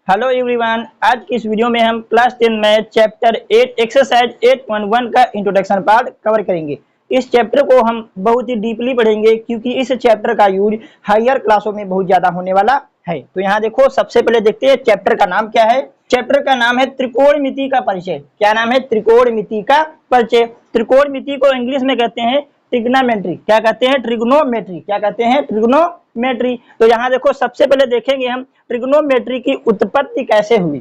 Hello everyone, आज की इस वीडियो में हम क्लास 10 में चैप्टर 8 एक्सरसाइज 8.1 का इंट्रोडक्शन पार्ट कवर करेंगे। इस चैप्टर को हम बहुत ही डीपली पढ़ेंगे क्योंकि इस चैप्टर का यूज हायर क्लासों में बहुत ज्यादा होने वाला है। तो यहाँ देखो, सबसे पहले देखते हैं चैप्टर का नाम क्या है। चैप्टर का नाम है त्रिकोणमिति का परिचय। क्या नाम है? त्रिकोणमिति का परिचय। त्रिकोणमिति को इंग्लिश में कहते हैं ट्रिग्नोमेट्री। क्या कहते हैं? ट्रिग्नोमेट्री। क्या कहते हैं? ट्रिग्नोमेट्री। तो यहाँ देखो, सबसे पहले देखेंगे हम ट्रिग्नोमेट्री की उत्पत्ति कैसे हुई।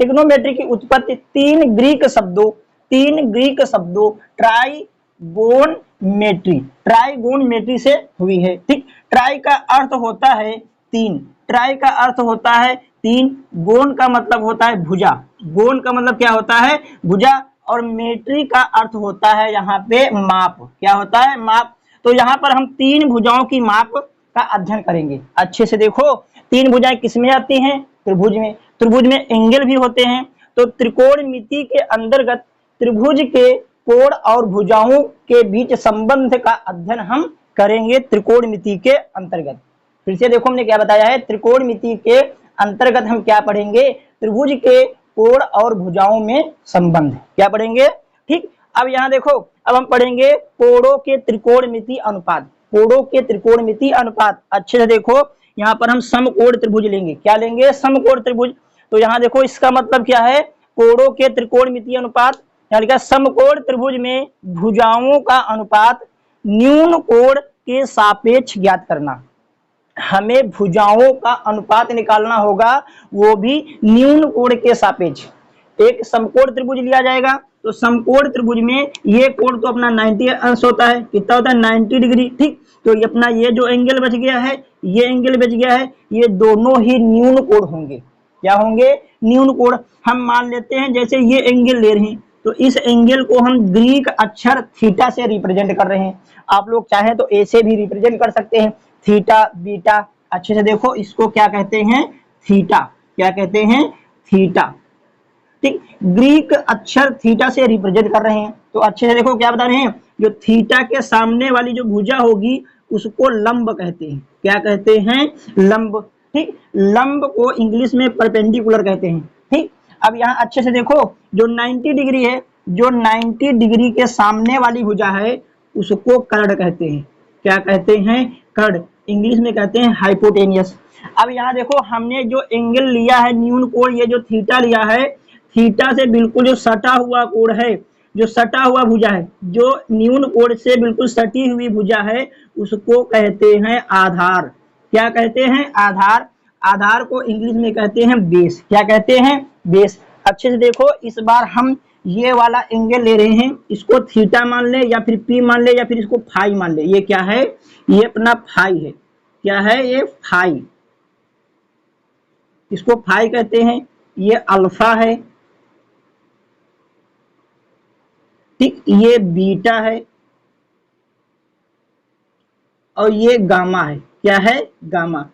ट्रिग्नोमेट्री की उत्पत्ति तीन ग्रीक शब्दों ट्राइगोनमेट्री से हुई है। ठीक, ट्राई का अर्थ होता है तीन, गोन का मतलब होता है भुजा, गोन का मतलब क्या होता है? भुजा। और मेट्री का अर्थ होता है यहाँ पे माप। क्या होता है? माप। तो यहाँ पर हम तीन भुजाओं की माप का अध्ययन करेंगे। अच्छे से देखो, तीन भुजाएं किसमें आती हैं? त्रिभुज में। त्रिभुज में एंगल भी होते हैं। तो त्रिकोणमिति के अंतर्गत त्रिभुज के कोण और भुजाओं के बीच संबंध का अध्ययन हम करेंगे त्रिकोणमिति के अंतर्गत। फिर से देखो, हमने क्या बताया है? त्रिकोणमिति के अंतर्गत हम क्या पढ़ेंगे? त्रिभुज के कोण और भुजाओं में संबंध। क्या पढ़ेंगे? ठीक। अब यहाँ देखो, अब हम पढ़ेंगे कोणों के त्रिकोणमिति अनुपात। कोणों के त्रिकोणमिति अनुपात। अच्छे से देखो, यहाँ पर हम समकोण त्रिभुज लेंगे। क्या लेंगे? समकोण त्रिभुज। तो यहाँ देखो, इसका मतलब क्या है? कोणों के त्रिकोणमिति अनुपात यानी कि समकोण त्रिभुज में भुजाओं का अनुपात न्यून कोण के सापेक्ष ज्ञात करना। हमें भुजाओं का अनुपात निकालना होगा, वो भी न्यून कोण के सापेक्ष। एक समकोण त्रिभुज लिया जाएगा, तो समकोण त्रिभुज में ये कोण तो अपना 90 अंश होता है। कितना होता है? 90 डिग्री। ठीक, तो ये अपना ये जो एंगल बच गया है, ये एंगल बच गया है, ये दोनों ही न्यून कोण होंगे। क्या होंगे? न्यून कोण। हम मान लेते हैं जैसे ये एंगल ले रहे हैं, तो इस एंगल को हम ग्रीक अक्षर थीटा से रिप्रेजेंट कर रहे हैं। आप लोग चाहें तो ए से भी रिप्रेजेंट कर सकते हैं, थीटा, बीटा। अच्छे से देखो, इसको क्या कहते हैं? थीटा। क्या कहते हैं? थीटा। ठीक, ग्रीक अक्षर थीटा से रिप्रेजेंट कर रहे हैं। तो अच्छे से देखो, क्या बता रहे हैं? जो थीटा के सामने वाली जो भुजा होगी उसको लंब कहते हैं। क्या कहते हैं? लंब। ठीक, लंब को इंग्लिश में परपेंडिकुलर कहते हैं। ठीक, अब यहाँ अच्छे से देखो, जो 90 डिग्री है, जो 90 डिग्री के सामने वाली भुजा है उसको कर्ण कहते हैं। क्या कहते हैं? कर्ण। इंग्लिश में कहते हैं हाइपोटेनियस। अब यहाँ देखो, हमने जो एंगल लिया है न्यून कोण, ये जो थीटा लिया है, थीटा से बिल्कुल जो सटा हुआ कोण है, जो सटा हुआ भुजा है, जो न्यून कोण से बिल्कुल सटी हुई भुजा है, उसको कहते हैं आधार। क्या कहते हैं? आधार। आधार को इंग्लिश में कहते हैं बेस। क्या कहते हैं? बेस। अच्छे से देखो, इस बार हम ये वाला एंगल ले रहे हैं, इसको थीटा मान ले या फिर पी मान ले या फिर इसको फाई मान ले। ये क्या है? ये अपना फाई है। क्या है? ये फाई। इसको फाई कहते हैं। ये अल्फा है। ठीक, ये बीटा है और ये गामा है। क्या है? गामा।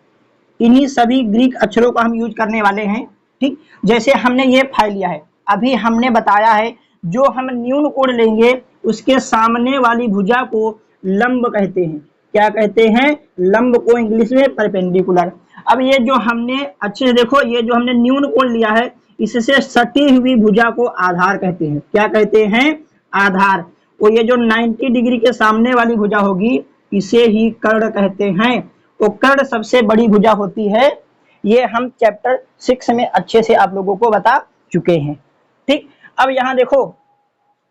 इन्हीं सभी ग्रीक अक्षरों का हम यूज करने वाले हैं। ठीक, जैसे हमने ये फाई लिया है, अभी हमने बताया है जो हम न्यून कोण लेंगे उसके सामने वाली भुजा को लंब कहते हैं। क्या कहते हैं? लंब को इंग्लिश में परपेंडिकुलर। अब ये जो हमने, अच्छे से देखो, ये जो हमने न्यून कोण लिया है, इससे सटी हुई भुजा को आधार कहते हैं। क्या कहते हैं? आधार। और ये जो 90 डिग्री के सामने वाली भुजा होगी, इसे ही कर्ण कहते हैं। तो कर्ण सबसे बड़ी भुजा होती है। ये हम चैप्टर 6 में अच्छे से आप लोगों को बता चुके हैं। ठीक, अब यहाँ देखो,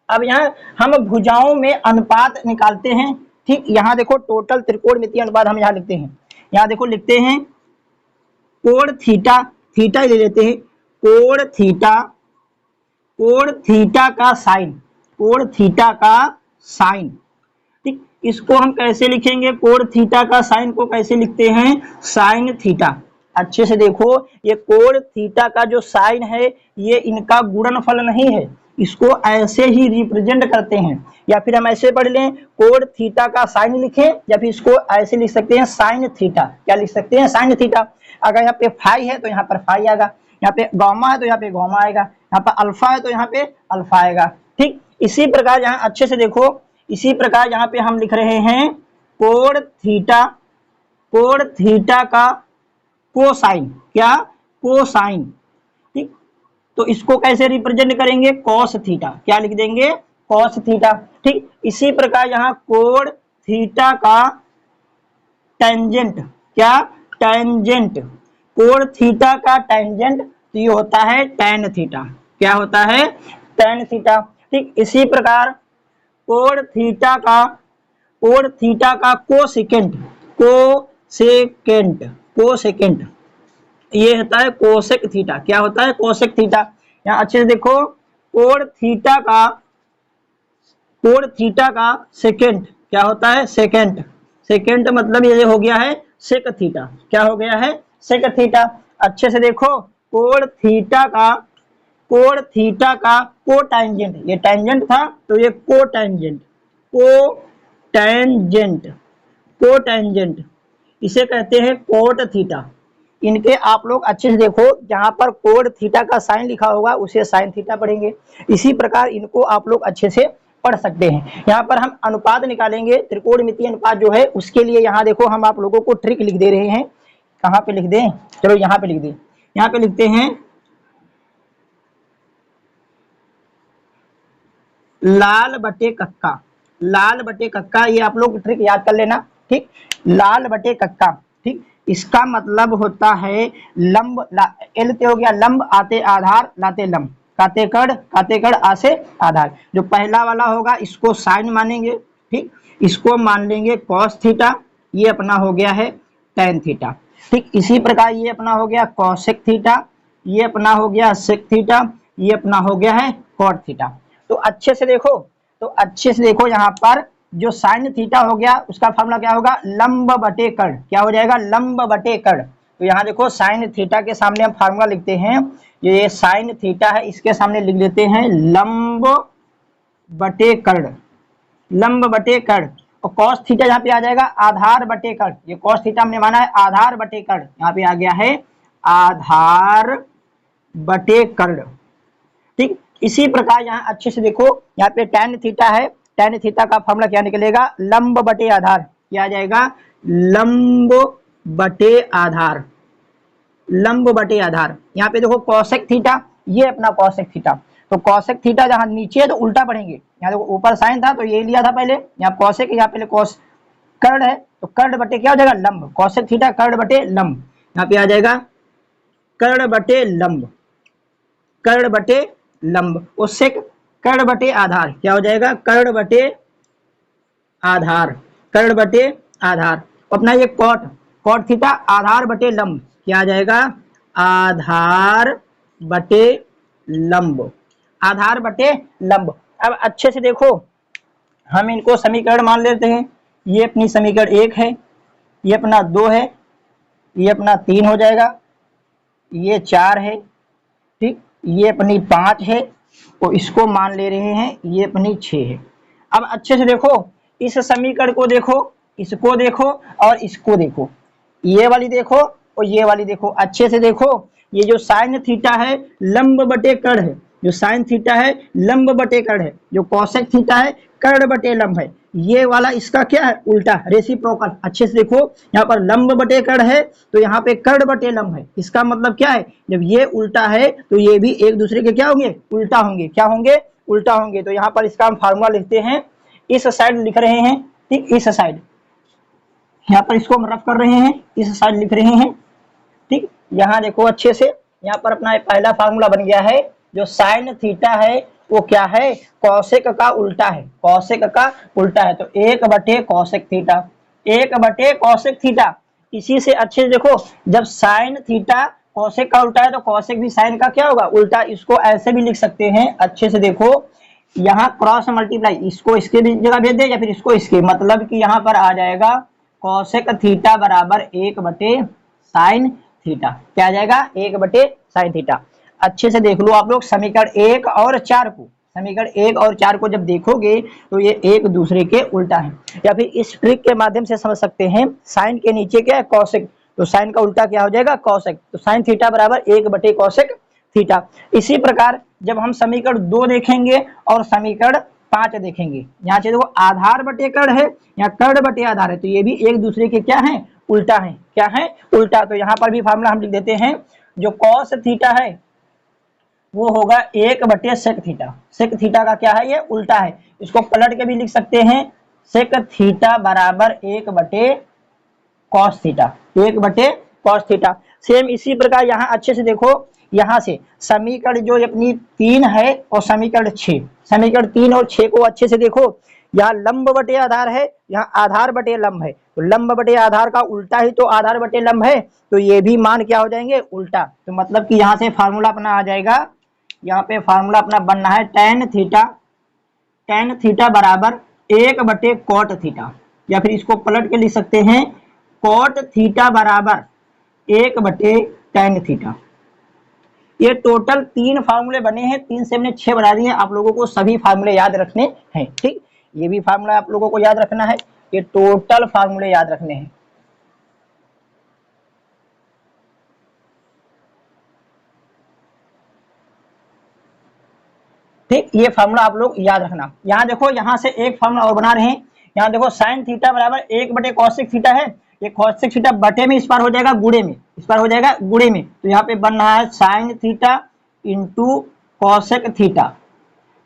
अब यहाँ हम भुजाओं में अनुपात निकालते हैं। ठीक, यहाँ देखो, टोटल त्रिकोणमिति अनुपात हम यहाँ लिखते हैं। यहाँ देखो, लिखते हैं कोण थीटा, थीटा ले लेते हैं, कोण थीटा, कोण थीटा का साइन, कोण थीटा का साइन। ठीक, इसको हम कैसे लिखेंगे? कोण थीटा का साइन को कैसे लिखते हैं? Sine theta. अच्छे से देखो, ये कोण थीटा का जो साइन है, ये इनका गुणनफल नहीं है, इसको ऐसे ही रिप्रेजेंट करते हैं। या फिर हम ऐसे पढ़ लें, कोण थीटा का साइन लिखें, या फिर इसको ऐसे लिख सकते हैं, साइन थीटा। क्या लिख सकते हैं? Sine theta. अगर यहाँ पे फाई है तो यहाँ पर फाई आएगा, यहाँ पे गामा है तो यहाँ पे गामा आएगा, यहाँ पे अल्फा है तो यहाँ पे अल्फा आएगा। ठीक, इसी प्रकार यहाँ अच्छे से देखो, इसी प्रकार यहाँ पे हम लिख रहे हैं कोण थीटा, कोण थीटा का कोसाइन। क्या? कोसाइन। तो इसको कैसे रिप्रेजेंट करेंगे, कॉस थीटा, क्या लिख देंगे, कॉस थीटा। ठीक, इसी प्रकार यहाँ कोण थीटा का टेंजेंट, क्या, टेंजेंट, कोण थीटा का टेंजेंट तो ये होता है tan थीटा, क्या होता है, tan थीटा। ठीक, इसी प्रकार कोण थीटा का कोसेकेंट, कोसेकेंट ये होता है कोसेक थीटा, क्या होता है, कोसेक थीटा। यहाँ अच्छे से देखो, कोण थीटा का सेकेंट क्या होता है, सेकेंट, सेकेंट मतलब ये हो गया है सेक थीटा, क्या हो गया है, सेक थीटा। अच्छे से देखो, कोण थीटा का कोटेंजेंट, ये टेंजेंट था तो ये कोटेंजेंट इसे कहते हैं कोट थीटा। इनके आप लोग अच्छे से देखो, जहां पर कोड थीटा का साइन लिखा होगा उसे साइन थीटा पढ़ेंगे। इसी प्रकार इनको आप लोग अच्छे से पढ़ सकते हैं। यहाँ पर हम अनुपात निकालेंगे, त्रिकोणमितीय अनुपात जो है उसके लिए यहाँ देखो हम आप लोगों को ट्रिक लिख दे रहे हैं। कहाँ पे लिख दें, चलो यहाँ पे लिख दें, यहाँ पे लिखते हैं लाल बटे कक्का, लाल बटे कक्का, ये आप लोग ट्रिक याद कर लेना। ठीक, लाल बटे कक्का, ठीक, इसका मतलब होता है लंब, एल ते हो गया लंब, आते आधार, लाते लंब, काते कड़ आसे आधार। जो पहला वाला होगा इसको साइन मानेंगे, ठीक, इसको मान लेंगे कॉस थीटा, ये अपना हो गया है टैन थीटा। ठीक, इसी प्रकार ये अपना हो गया कॉसेक थीटा, ये अपना हो गया सेक थीटा, ये अपना हो गया है कॉट थीटा। तो अच्छे से देखो, यहाँ पर जो साइन थीटा हो गया उसका फॉर्मूला क्या होगा, लंब बटे कर्ण, क्या हो जाएगा, लंब बटे कर्ण। तो यहाँ देखो साइन थीटा के सामने हम फार्मूला लिखते हैं, ये साइन थीटा है इसके सामने लिख लेते हैं लंब बटे कर्ण, लंब बटे कर्ण। और कॉस थीटा यहाँ पे आ जाएगा आधार बटे कर्ण, ये कॉस थीटा हमने माना है आधार बटे कर्ण, यहाँ पे आ गया है आधार बटे कर्ण। ठीक, इसी प्रकार यहाँ अच्छे से देखो, यहाँ पे tan थीटा है, tan थीटा का फॉर्मूला क्या निकलेगा, लंब बटे आधार, क्या आ जाएगा, लंब बटे आधार, लंब बटे आधार। यहाँ पे देखो कॉसेक थीटा, ये अपना कॉसेक थीटा, तो कॉसेक थीटा जहाँ नीचे है तो उल्टा पढ़ेंगे। यहाँ देखो ऊपर साइन था तो ये लिया था पहले, यहाँ कॉसेक, यहाँ पहले कॉस कर्ण है तो कर्ण बटे क्या हो जाएगा, लंब, कॉसेक थीटा कर्ण बटे लंब, यहाँ पे आ जाएगा कर्ण बटे लंब, कर्ण बटे लंब, उससे कर्ण बटे आधार, क्या हो जाएगा, कर्ण बटे आधार, कर्ण बटे आधार। अपना ये कॉट थीटा आधार बटे लंब, क्या आ जाएगा, आधार बटे लंब, आधार बटे लंब। अब अच्छे से देखो, हम इनको समीकरण मान लेते हैं, ये अपनी समीकरण 1 है, ये अपना 2 है, ये अपना 3 हो जाएगा, ये 4 है, ठीक, ये अपनी 5 है, तो इसको मान ले रहे हैं, ये अपनी 6 है। अब अच्छे से देखो, इस समीकरण को देखो, इसको देखो और इसको देखो, ये वाली देखो और ये वाली देखो, अच्छे से देखो, ये जो साइन थीटा है लंब बटे कर्ण है, जो साइन थीटा है लंब बटे कर्ण है, जो कॉसेक थीटा है कर्ण बटे लंब है, ये वाला इसका क्या है, उल्टा, रेसिप्रोकल। अच्छे से देखो, यहाँ पर लंब बटे कर्ण है तो यहाँ पे कर्ण बटे लंब है, इसका मतलब क्या है, जब ये उल्टा है तो ये भी एक दूसरे के क्या होंगे, उल्टा होंगे, क्या होंगे, उल्टा होंगे। तो यहाँ पर इसका हम फार्मूला लिखते हैं, इस साइड लिख रहे हैं, ठीक, इस साइड, यहाँ पर इसको हम रफ कर रहे हैं, इस साइड लिख रहे हैं, ठीक। यहाँ देखो अच्छे से, यहाँ पर अपना पहला फार्मूला बन गया है, जो साइन थीटा है वो क्या है, कॉसेक का उल्टा है, कॉसेक का उल्टा है, तो 1 बटे कॉसेक थीटा, 1 बटे कॉसेक थीटा। इसी से अच्छे से देखो, जब साइन थीटा कॉसेक का उल्टा है तो कॉसेक भी साइन का क्या होगा, उल्टा। इसको ऐसे भी लिख सकते हैं, अच्छे से देखो, यहाँ क्रॉस मल्टीप्लाई, इसको इसके भी जगह भेज दे या फिर इसको इसके, मतलब कि यहाँ पर आ जाएगा कॉसेक थीटा बराबर 1 बटे साइन थीटा, क्या आ जाएगा, 1 बटे साइन थीटा। अच्छे से देख लो आप लोग, समीकरण 1 और 4 को, समीकरण 1 और 4 को जब देखोगे तो ये एक दूसरे के उल्टा है। या फिर इस ट्रिक के माध्यम से समझ सकते हैं, साइन के नीचे क्या है, कॉसेक, तो साइन का उल्टा क्या हो जाएगा, कॉसेक, तो साइन थीटा बराबर 1 बटे कॉसेक थीटा। इसी प्रकार जब हम समीकरण 2 देखेंगे और समीकरण 5 देखेंगे, यहाँ से देखो आधार बटे कर्ण है, यहाँ कर्ण बटे आधार है, तो ये भी एक दूसरे के क्या है, उल्टा है, क्या है, उल्टा। तो यहाँ पर भी फार्मूला हम लिख देते हैं, जो कॉस थीटा है, वो होगा 1 सेक थीटा। सेक थीटा का क्या है, ये उल्टा है। इसको पलट के भी लिख सकते हैं, सेक थीटा बराबर 1/कॉस थीटा, 1/कॉस थीटा। सेम इसी प्रकार यहाँ अच्छे से देखो, यहाँ से समीकरण जो अपनी 3 है और समीकरण 6, समीकरण 3 और 6 को अच्छे से देखो। यहाँ लंब बटे आधार है, यहाँ आधार बटे लंब है, तो लंब बटे आधार का उल्टा ही तो आधार बटे लंब है, तो ये भी मान क्या हो जाएंगे, उल्टा। तो मतलब कि यहाँ से फार्मूला अपना आ जाएगा, यहाँ पे फार्मूला अपना बनना है tan थीटा बराबर 1/कॉट थीटा, या फिर इसको पलट के लिख सकते हैं कॉट थीटा बराबर 1/tan थीटा। ये टोटल 3 फार्मूले बने हैं, 3 से हमने 6 बना दिए हैं। आप लोगों को सभी फार्मूले याद रखने हैं, ठीक। ये भी फार्मूला आप लोगों को याद रखना है, ये टोटल फार्मूले याद रखने हैं। ठीक, ये फार्मूला आप लोग याद रखना। यहाँ देखो, यहाँ से एक फार्मूला और बना रहे हैं। यहाँ देखो साइन थीटा बराबर 1/कॉसेक थीटा है, ये कॉसेक थीटा बटे में इस बार हो जाएगा गुणे में, इस बार हो जाएगा गुणे में, तो यहाँ पे बन रहा है sine theta into cosec theta,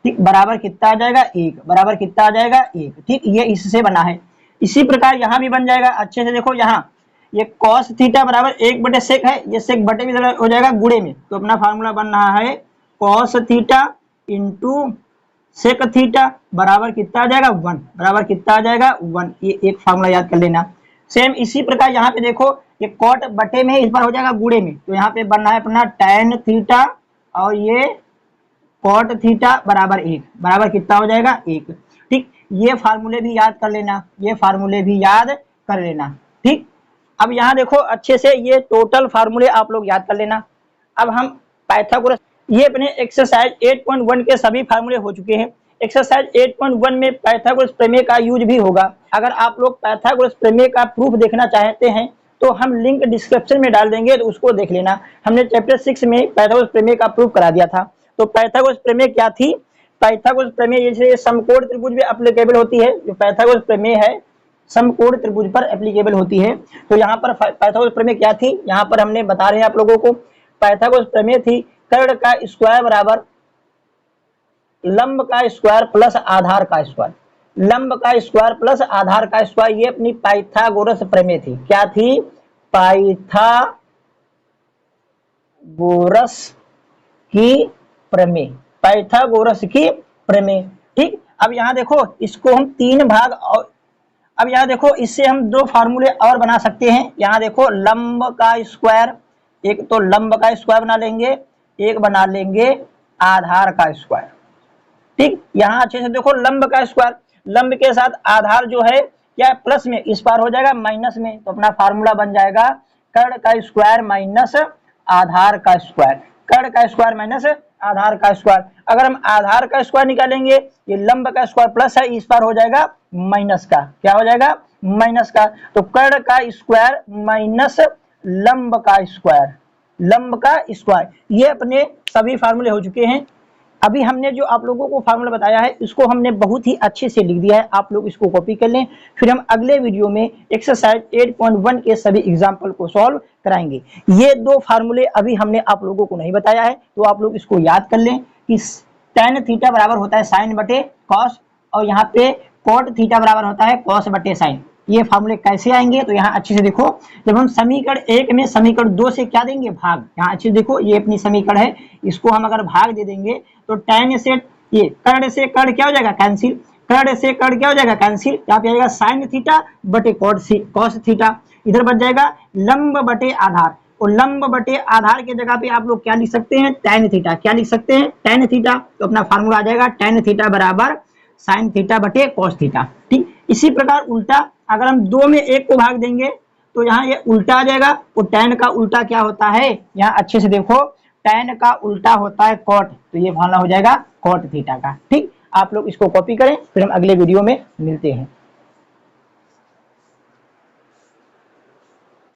ठीक, बराबर कितना आ जाएगा 1, बराबर कितना आ जाएगा 1, ठीक। ये इससे बना है। इसी प्रकार यहाँ भी बन जाएगा, अच्छे से देखो, यहाँ ये कॉस थीटा बराबर 1/सेक है, ये सेक बटे में हो जाएगा गुणे में, तो अपना फार्मूला बन रहा है cos theta into sec theta बराबर कितना आ जाएगा 1, बराबर कितना आ जाएगा 1। ये एक फार्मूला याद कर लेना। सेम इसी प्रकार यहाँ पे देखो, ये कॉट बटे में इस बार हो जाएगा गुणे में, तो यहाँ पे बनना है अपना tan थीटा और ये कॉट थीटा बराबर 1, बराबर कितना हो जाएगा 1, ठीक। ये फार्मूले भी याद कर लेना, ये फार्मूले भी याद कर लेना, ठीक। अब यहाँ देखो अच्छे से, ये टोटल फार्मूले आप लोग याद कर लेना। अब हम पाइथागोरस, ये अपने एक्सरसाइज 8.1 के सभी फार्मूले हो चुके हैं। एक्सरसाइज 8.1 में पाइथागोरस प्रमेय का यूज भी होगा। अगर आप लोग पाइथागोरस प्रमेय का प्रूफ देखना चाहते हैं तो हम लिंक डिस्क्रिप्शन में डाल देंगे, तो उसको देख लेना। हमने चैप्टर 6 में पाइथागोरस प्रमेय का प्रूफ करा दिया था। तो पाइथागोरस प्रमेय क्या थी, पाइथागोरस प्रमेय जैसे समकोण त्रिभुज में एप्लीकेबल होती है, जो पाइथागोरस प्रमेय है समकोण त्रिभुज पर एप्लीकेबल होती है। तो यहाँ पर पाइथागोरस प्रमेय क्या थी, यहाँ पर हमने बता रहे हैं आप लोगों को। पाइथागोरस प्रमेय थी कर्ण का स्क्वायर बराबर लंब का स्क्वायर प्लस आधार का स्क्वायर, लंब का स्क्वायर प्लस आधार का स्क्वायर, ये अपनी पाइथागोरस प्रमेय थी। क्या थी, पाइथागोरस की प्रमेय, पाइथागोरस की प्रमेय, ठीक। अब यहाँ देखो, इसको हम 3 भाग, और अब यहाँ देखो इससे हम 2 फार्मूले और बना सकते हैं। यहाँ देखो लंब का स्क्वायर, एक तो लंब का स्क्वायर बना लेंगे, एक बना लेंगे आधार का स्क्वायर, ठीक। यहाँ अच्छे से देखो लंब का स्क्वायर, लंब के साथ आधार जो है क्या प्लस में, इस बार हो जाएगा माइनस में, तो अपना फार्मूला बन जाएगा कर्ण का स्क्वायर माइनस आधार का स्क्वायर, कर्ण का स्क्वायर माइनस आधार का स्क्वायर। अगर हम आधार का स्क्वायर निकालेंगे, ये लंब का स्क्वायर प्लस है, इस बार हो जाएगा माइनस का, क्या हो जाएगा माइनस का। तो कर्ण का स्क्वायर माइनस लंब का स्क्वायर, लंब का स्क्वायर, ये अपने सभी फार्मूले हो चुके हैं। अभी हमने जो आप लोगों को फार्मूला बताया है, इसको हमने बहुत ही अच्छे से लिख दिया है, आप लोग इसको कॉपी कर लें। फिर हम अगले वीडियो में एक्सरसाइज 8.1 के सभी एग्जाम्पल को सॉल्व कराएंगे। ये 2 फार्मूले अभी हमने आप लोगों को नहीं बताया है, तो आप लोग इसको याद कर लें कि tan थीटा बराबर होता है साइन बटे कॉस, और यहाँ पे कॉट थीटा बराबर होता है कॉस बटे साइन। ये फार्मूले कैसे आएंगे, तो यहाँ अच्छे से देखो, जब हम समीकरण 1 में समीकरण 2 से क्या देंगे, भाग। यहाँ अच्छे से देखो, ये अपनी समीकरण है, इसको हम अगर भाग दे देंगे तो tan से ये कर्ण से कर्ण क्या हो जाएगा कैंसिल, कर्ण से कर्ण क्या हो जाएगा कैंसिल, यहाँ पे आएगा साइन थीटा बटे कॉस थीटा, इधर बच जाएगा लंब बटे आधार, और लंब बटे आधार के जगह पे आप लोग क्या लिख सकते हैं, tan थीटा, क्या लिख सकते हैं tan थीटा। तो अपना फार्मूला आ जाएगा tan थीटा बराबर साइन थीटा बटे कॉस थीटा, ठीक। इसी प्रकार उल्टा, अगर हम 2 में 1 को भाग देंगे तो यहाँ ये उल्टा आ जाएगा, और tan का उल्टा क्या होता है, यहाँ अच्छे से देखो tan का उल्टा होता है कॉट, तो ये फार्मूला हो जाएगा कॉट थीटा का, ठीक। आप लोग इसको कॉपी करें, फिर हम अगले वीडियो में मिलते हैं।